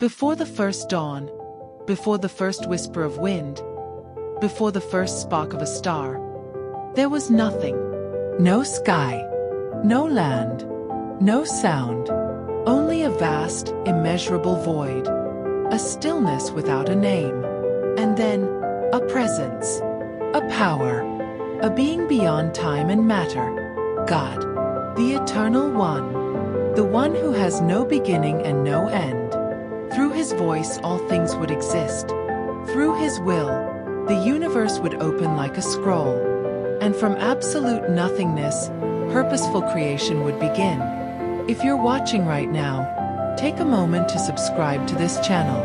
Before the first dawn, before the first whisper of wind, before the first spark of a star, there was nothing. No sky, no land, no sound, only a vast, immeasurable void, a stillness without a name, and then a presence, a power, a being beyond time and matter, God, the Eternal One, the one who has no beginning and no end. Through his voice all things would exist. Through his will, the universe would open like a scroll, and from absolute nothingness, purposeful creation would begin. If you're watching right now, take a moment to subscribe to this channel,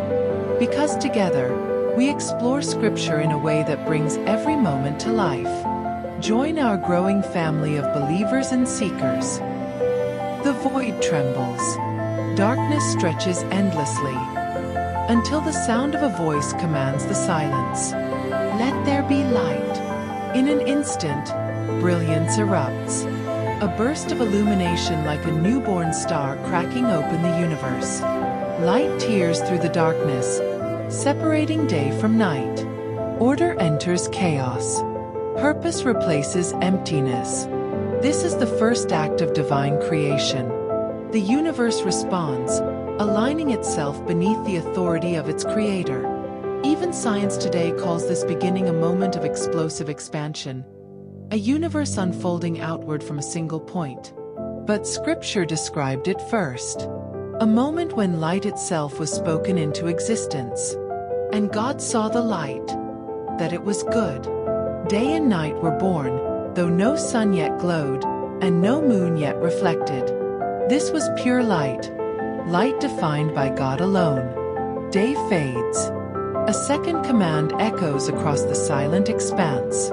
because together, we explore Scripture in a way that brings every moment to life. Join our growing family of believers and seekers. The void trembles. Darkness stretches endlessly, until the sound of a voice commands the silence. Let there be light. In an instant, brilliance erupts. A burst of illumination like a newborn star cracking open the universe. Light tears through the darkness, separating day from night. Order enters chaos. Purpose replaces emptiness. This is the first act of divine creation. The universe responds, aligning itself beneath the authority of its creator. Even science today calls this beginning a moment of explosive expansion, a universe unfolding outward from a single point. But Scripture described it first. A moment when light itself was spoken into existence. And God saw the light, that it was good. Day and night were born, though no sun yet glowed, and no moon yet reflected. This was pure light, light defined by God alone. Day fades. A second command echoes across the silent expanse.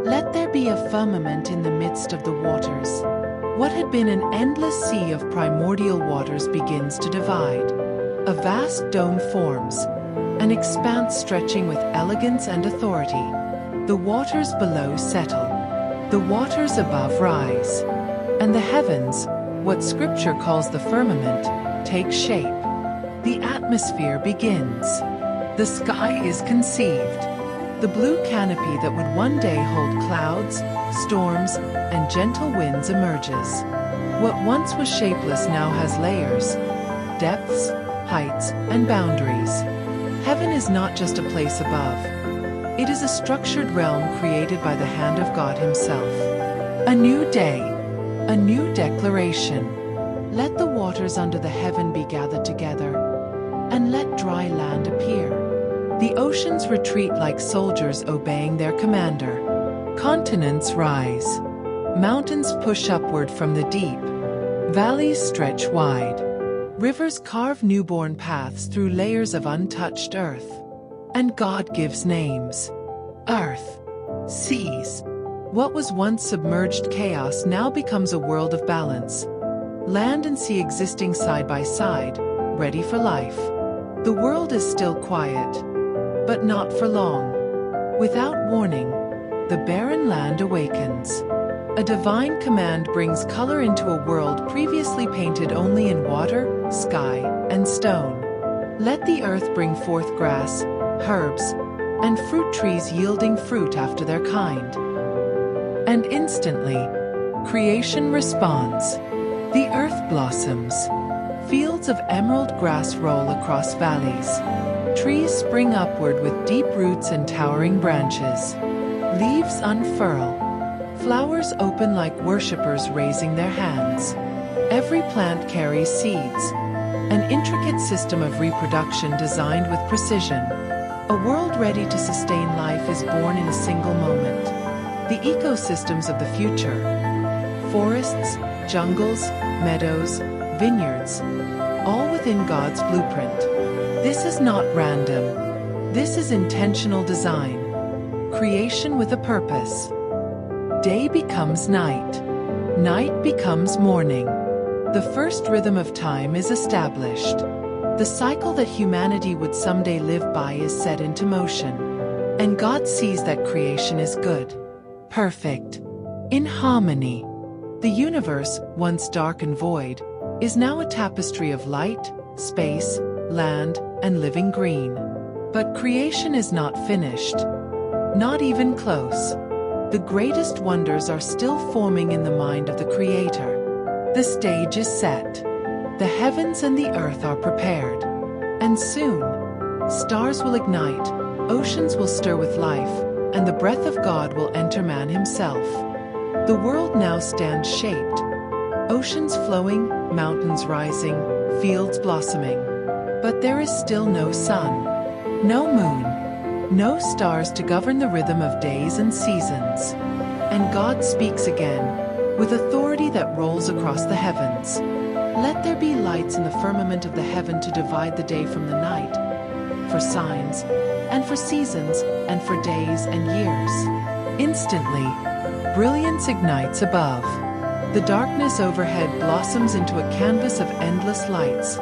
Let there be a firmament in the midst of the waters. What had been an endless sea of primordial waters begins to divide. A vast dome forms, an expanse stretching with elegance and authority. The waters below settle. The waters above rise. And the heavens, what Scripture calls the firmament, take shape. The atmosphere begins. The sky is conceived. The blue canopy that would one day hold clouds, storms, and gentle winds emerges. What once was shapeless now has layers, depths, heights, and boundaries. Heaven is not just a place above. It is a structured realm created by the hand of God Himself. A new day. A new declaration. Let the waters under the heaven be gathered together, and let dry land appear. The oceans retreat like soldiers obeying their commander. Continents rise. Mountains push upward from the deep. Valleys stretch wide. Rivers carve newborn paths through layers of untouched earth. And God gives names. Earth. Seas. What was once submerged chaos now becomes a world of balance. Land and sea existing side by side, ready for life. The world is still quiet, but not for long. Without warning, the barren land awakens. A divine command brings color into a world previously painted only in water, sky, and stone. Let the earth bring forth grass, herbs, and fruit trees yielding fruit after their kind. And instantly, creation responds. The earth blossoms. Fields of emerald grass roll across valleys. Trees spring upward with deep roots and towering branches. Leaves unfurl. Flowers open like worshippers raising their hands. Every plant carries seeds. An intricate system of reproduction designed with precision. A world ready to sustain life is born in a single moment. The ecosystems of the future. Forests, jungles, meadows, vineyards, all within God's blueprint. This is not random. This is intentional design. Creation with a purpose. Day becomes night. Night becomes morning. The first rhythm of time is established. The cycle that humanity would someday live by is set into motion. And God sees that creation is good. Perfect. In harmony. The universe, once dark and void, is now a tapestry of light, space, land, and living green. But creation is not finished. Not even close. The greatest wonders are still forming in the mind of the Creator. The stage is set. The heavens and the earth are prepared. And soon, stars will ignite, oceans will stir with life, and the breath of God will enter man himself. The world now stands shaped. Oceans flowing, mountains rising, fields blossoming. But there is still no sun, no moon, no stars to govern the rhythm of days and seasons. And God speaks again, with authority that rolls across the heavens. Let there be lights in the firmament of the heaven to divide the day from the night, for signs, and for seasons, and for days and years. Instantly, brilliance ignites above. The darkness overhead blossoms into a canvas of endless lights,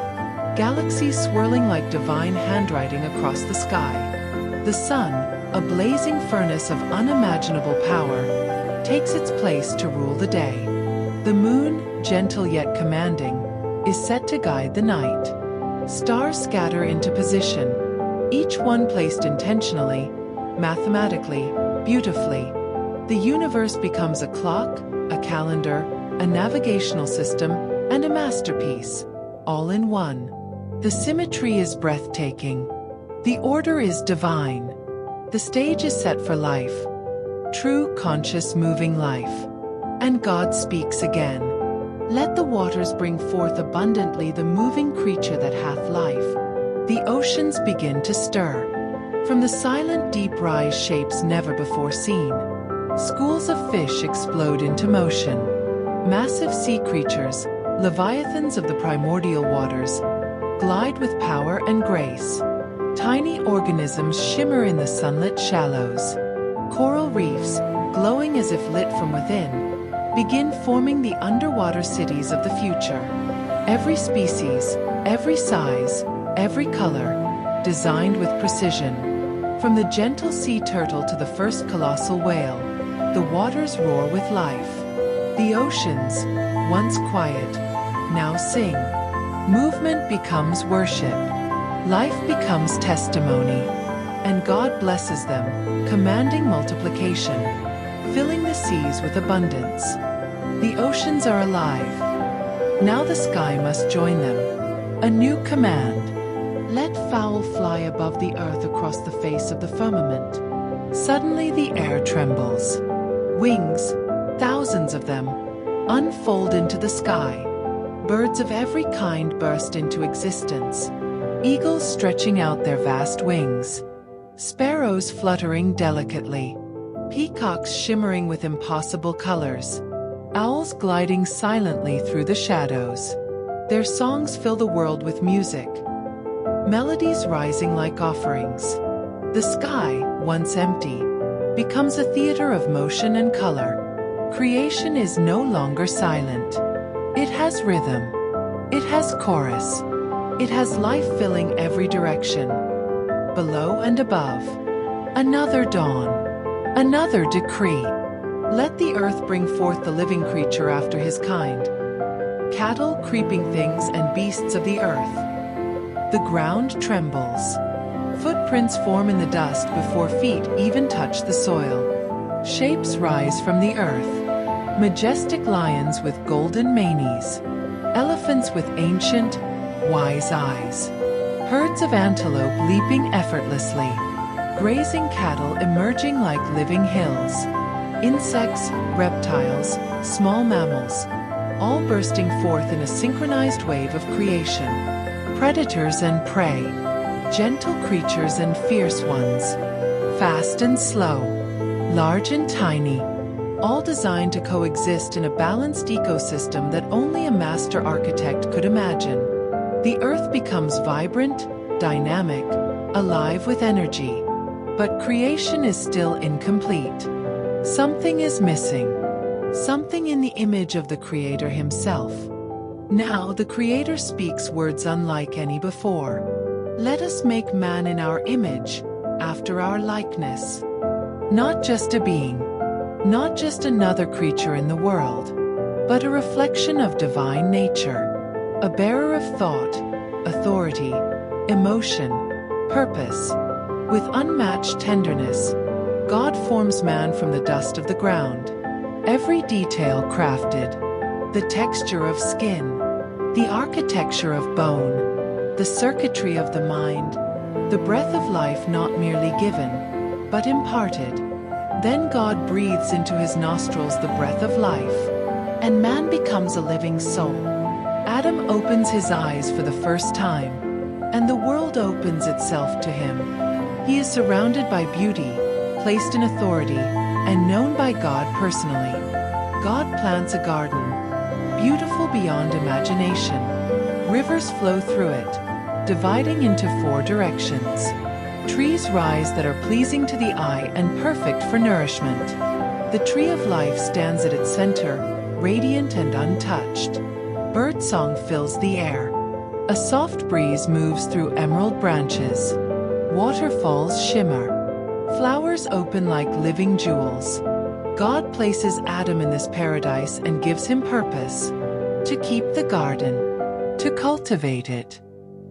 galaxies swirling like divine handwriting across the sky. The sun, a blazing furnace of unimaginable power, takes its place to rule the day. The moon, gentle yet commanding, is set to guide the night. Stars scatter into position, each one placed intentionally, mathematically, beautifully. The universe becomes a clock, a calendar, a navigational system, and a masterpiece, all in one. The symmetry is breathtaking. The order is divine. The stage is set for life. True, conscious, moving life. And God speaks again. Let the waters bring forth abundantly the moving creature that hath life. The oceans begin to stir. From the silent deep rise shapes never before seen. Schools of fish explode into motion. Massive sea creatures, leviathans of the primordial waters, glide with power and grace. Tiny organisms shimmer in the sunlit shallows. Coral reefs, glowing as if lit from within, begin forming the underwater cities of the future. Every species, every size, every color, designed with precision. From the gentle sea turtle to the first colossal whale, the waters roar with life. The oceans, once quiet, now sing. Movement becomes worship. Life becomes testimony. And God blesses them, commanding multiplication, filling the seas with abundance. The oceans are alive. Now the sky must join them. A new command. Let fowl fly above the earth across the face of the firmament. Suddenly the air trembles. Wings, thousands of them, unfold into the sky. Birds of every kind burst into existence. Eagles stretching out their vast wings. Sparrows fluttering delicately. Peacocks shimmering with impossible colors. Owls gliding silently through the shadows. Their songs fill the world with music. Melodies rising like offerings. The sky, once empty, becomes a theater of motion and color. Creation is no longer silent. It has rhythm. It has chorus. It has life filling every direction. Below and above. Another dawn. Another decree. Let the earth bring forth the living creature after his kind. Cattle, creeping things, and beasts of the earth. The ground trembles. Footprints form in the dust before feet even touch the soil. Shapes rise from the earth. Majestic lions with golden manes. Elephants with ancient, wise eyes. Herds of antelope leaping effortlessly. Grazing cattle emerging like living hills. Insects, reptiles, small mammals, all bursting forth in a synchronized wave of creation. Predators and prey, gentle creatures and fierce ones, fast and slow, large and tiny, all designed to coexist in a balanced ecosystem that only a master architect could imagine. The earth becomes vibrant, dynamic, alive with energy. But creation is still incomplete. Something is missing. Something in the image of the Creator himself. Now the Creator speaks words unlike any before. Let us make man in our image, after our likeness. Not just a being, not just another creature in the world, but a reflection of divine nature, a bearer of thought, authority, emotion, purpose. With unmatched tenderness, God forms man from the dust of the ground. Every detail crafted, the texture of skin, the architecture of bone, the circuitry of the mind, the breath of life not merely given, but imparted. Then God breathes into his nostrils the breath of life, and man becomes a living soul. Adam opens his eyes for the first time, and the world opens itself to him. He is surrounded by beauty, placed in authority, and known by God personally. God plants a garden, beautiful beyond imagination. Rivers flow through it, dividing into 4 directions. Trees rise that are pleasing to the eye and perfect for nourishment. The tree of life stands at its center, radiant and untouched. Birdsong fills the air. A soft breeze moves through emerald branches. Waterfalls shimmer. Flowers open like living jewels. God places Adam in this paradise and gives him purpose: to keep the garden, to cultivate it,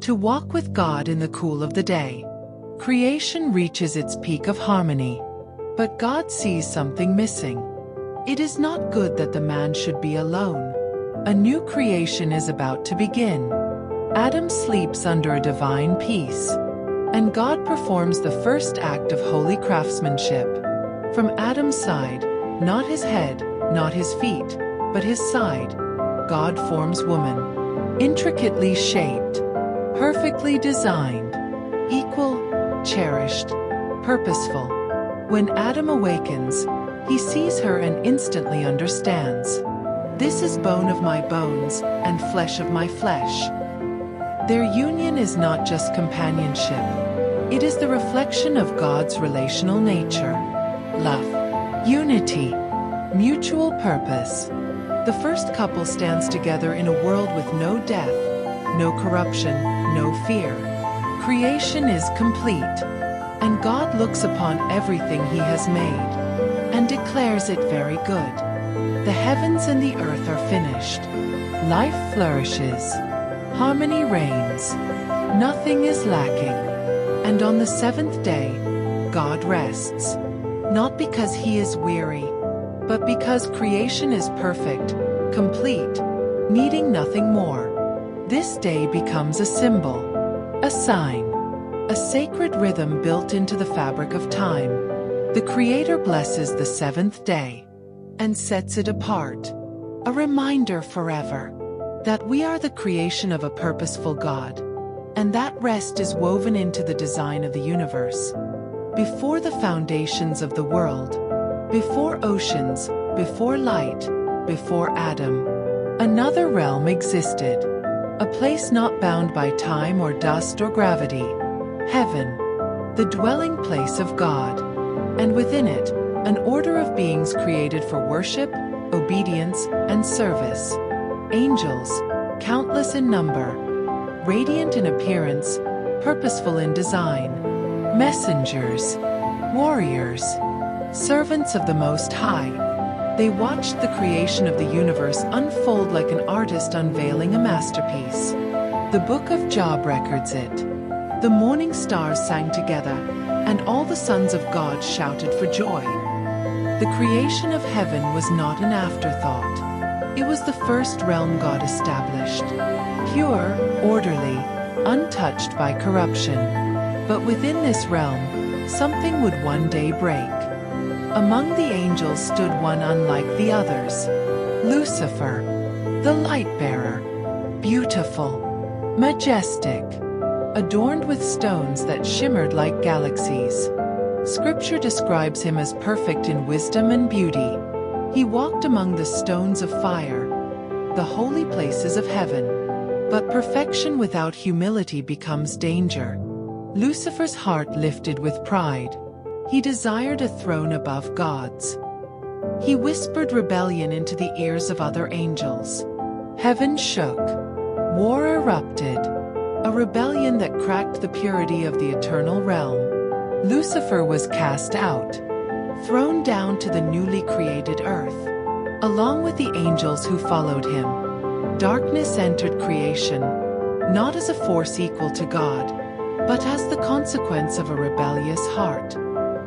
to walk with God in the cool of the day. Creation reaches its peak of harmony, but God sees something missing. It is not good that the man should be alone. A new creation is about to begin. Adam sleeps under a divine peace, and God performs the first act of holy craftsmanship. From Adam's side, not his head, not his feet, but his side, God forms woman, intricately shaped, perfectly designed, equal, cherished, purposeful. When Adam awakens, he sees her and instantly understands. This is bone of my bones and flesh of my flesh. Their union is not just companionship. It is the reflection of God's relational nature. Love, unity, mutual purpose. The first couple stands together in a world with no death, no corruption, no fear. Creation is complete, and God looks upon everything he has made and declares it very good. The heavens and the earth are finished. Life flourishes. Harmony reigns. Nothing is lacking. And on the 7th day, God rests. Not because he is weary, but because creation is perfect, complete, needing nothing more. This day becomes a symbol, a sign, a sacred rhythm built into the fabric of time. The Creator blesses the 7th day and sets it apart, a reminder forever that we are the creation of a purposeful God, and that rest is woven into the design of the universe. Before the foundations of the world, before oceans, before light, before Adam, another realm existed, a place not bound by time or dust or gravity, heaven, the dwelling place of God, and within it, an order of beings created for worship, obedience, and service. Angels, countless in number, radiant in appearance, purposeful in design. Messengers, warriors, servants of the Most High. They watched the creation of the universe unfold like an artist unveiling a masterpiece. The Book of Job records it. The morning stars sang together, and all the sons of God shouted for joy. The creation of heaven was not an afterthought. It was the first realm God established, pure, orderly, untouched by corruption. But within this realm, something would one day break. Among the angels stood one unlike the others, Lucifer, the light-bearer, beautiful, majestic, adorned with stones that shimmered like galaxies. Scripture describes him as perfect in wisdom and beauty. He walked among the stones of fire, the holy places of heaven. But perfection without humility becomes danger. Lucifer's heart lifted with pride. He desired a throne above God's. He whispered rebellion into the ears of other angels. Heaven shook. War erupted. A rebellion that cracked the purity of the eternal realm. Lucifer was cast out, thrown down to the newly created earth, along with the angels who followed him. Darkness entered creation, not as a force equal to God, but as the consequence of a rebellious heart.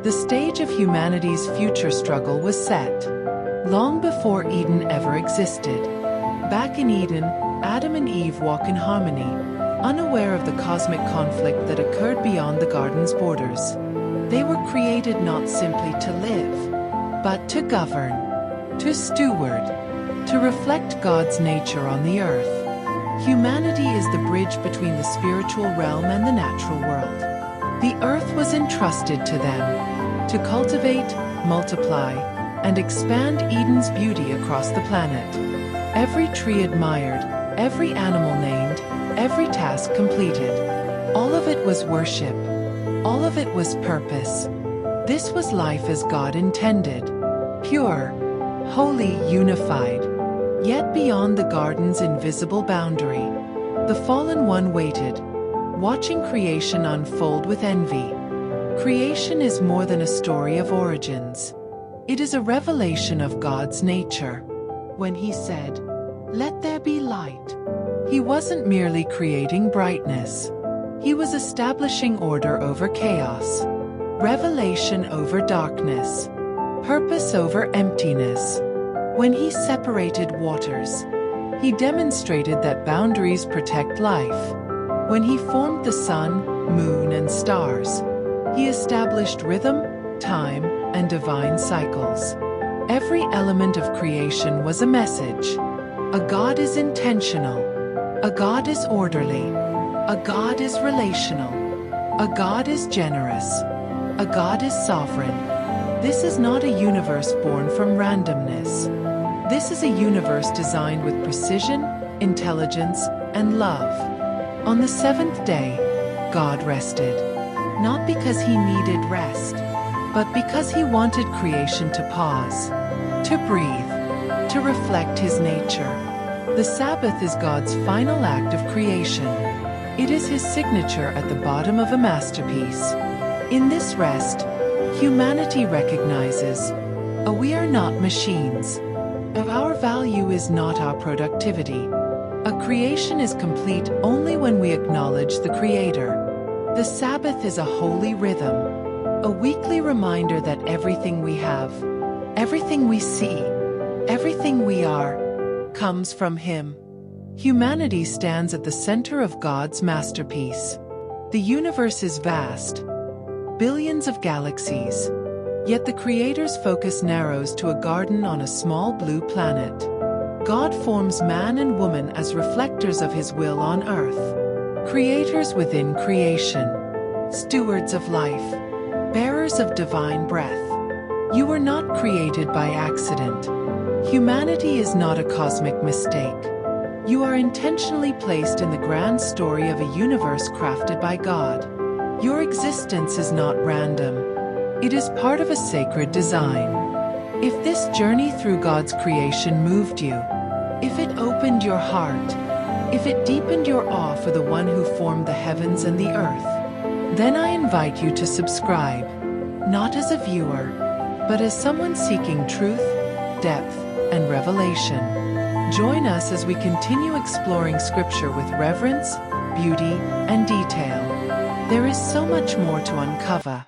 The stage of humanity's future struggle was set long before Eden ever existed. Back in Eden, Adam and Eve walk in harmony, unaware of the cosmic conflict that occurred beyond the garden's borders. They were created not simply to live, but to govern, to steward, to reflect God's nature on the earth. Humanity is the bridge between the spiritual realm and the natural world. The earth was entrusted to them to cultivate, multiply, and expand Eden's beauty across the planet. Every tree admired, every animal named, every task completed. All of it was worship. All of it was purpose. This was life as God intended. Pure, holy, unified. Yet beyond the garden's invisible boundary, the fallen one waited, watching creation unfold with envy. Creation is more than a story of origins. It is a revelation of God's nature. When He said, "Let there be light," He wasn't merely creating brightness. He was establishing order over chaos, revelation over darkness, purpose over emptiness. When He separated waters, He demonstrated that boundaries protect life. When He formed the sun, moon, and stars, He established rhythm, time, and divine cycles. Every element of creation was a message. A God is intentional. A God is orderly. A God is relational. A God is generous. A God is sovereign. This is not a universe born from randomness. This is a universe designed with precision, intelligence, and love. On the seventh day, God rested. Not because He needed rest, but because He wanted creation to pause, to breathe, to reflect His nature. The Sabbath is God's final act of creation. It is His signature at the bottom of a masterpiece. In this rest, humanity recognizes, we are not machines. Our value is not our productivity. A creation is complete only when we acknowledge the Creator. The Sabbath is a holy rhythm, a weekly reminder that everything we have, everything we see, everything we are, comes from Him. Humanity stands at the center of God's masterpiece. The universe is vast, billions of galaxies, yet the Creator's focus narrows to a garden on a small blue planet. God forms man and woman as reflectors of His will on earth, creators within creation, stewards of life, bearers of divine breath. You were not created by accident. Humanity is not a cosmic mistake. You are intentionally placed in the grand story of a universe crafted by God. Your existence is not random. It is part of a sacred design. If this journey through God's creation moved you, if it opened your heart, if it deepened your awe for the one who formed the heavens and the earth, then I invite you to subscribe, not as a viewer, but as someone seeking truth, depth, and revelation. Join us as we continue exploring Scripture with reverence, beauty, and detail. There is so much more to uncover.